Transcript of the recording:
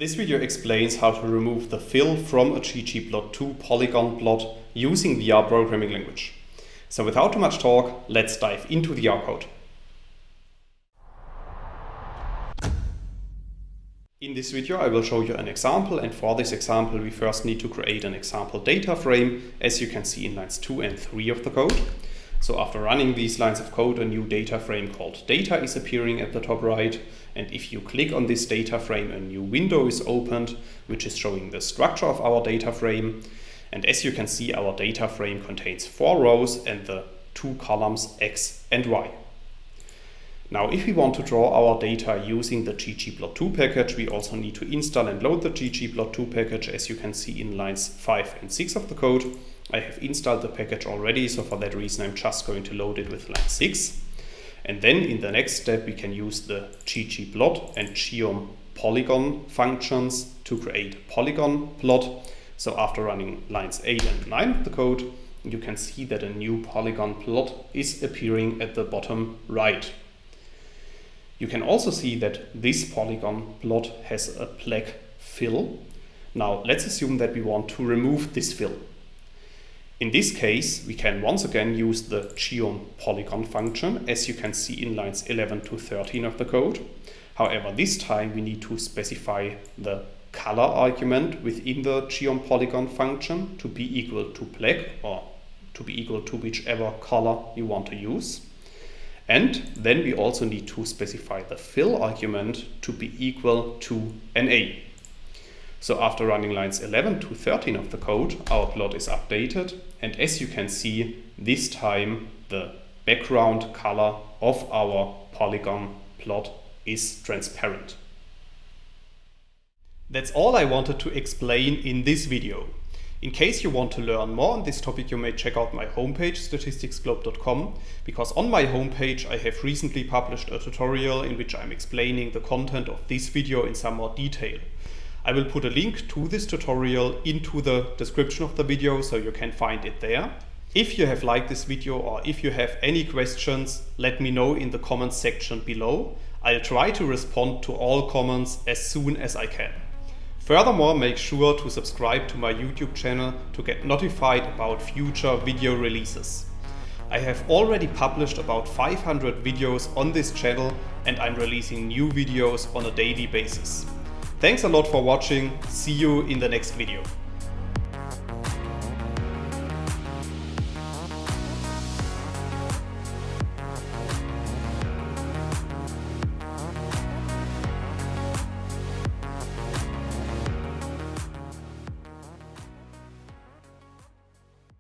This video explains how to remove the fill from a ggplot2 polygon plot using the R programming language. So without too much talk, let's dive into the R code. In this video I will show you an example, and for this example we first need to create an example data frame, as you can see in lines 2 and 3 of the code. So after running these lines of code, a new data frame called data is appearing at the top right, and if you click on this data frame, a new window is opened which is showing the structure of our data frame. And as you can see, our data frame contains 4 rows and the 2 columns X and Y. Now if we want to draw our data using the ggplot2 package, we also need to install and load the ggplot2 package, as you can see in lines 5 and 6 of the code. I have installed the package already, so for that reason I'm just going to load it with line 6. And then in the next step we can use the ggplot and ggpolygon functions to create a polygon plot. So after running lines 8 and 9 of the code, you can see that a new polygon plot is appearing at the bottom right. You can also see that this polygon plot has a black fill. Now let's assume that we want to remove this fill. In this case, we can once again use the ggpolygon function, as you can see in lines 11 to 13 of the code. However, this time we need to specify the color argument within the ggpolygon function to be equal to black, or to be equal to whichever color you want to use. And then we also need to specify the fill argument to be equal to NA. So after running lines 11 to 13 of the code, our plot is updated, and as you can see, this time the background color of our polygon plot is transparent. That's all I wanted to explain in this video. In case you want to learn more on this topic, you may check out my homepage statisticsglobe.com, because on my homepage I have recently published a tutorial in which I'm explaining the content of this video in some more detail. I will put a link to this tutorial into the description of the video, so you can find it there. If you have liked this video, or if you have any questions, let me know in the comments section below. I'll try to respond to all comments as soon as I can. Furthermore, make sure to subscribe to my YouTube channel to get notified about future video releases. I have already published about 500 videos on this channel, and I'm releasing new videos on a daily basis. Thanks a lot for watching. See you in the next video.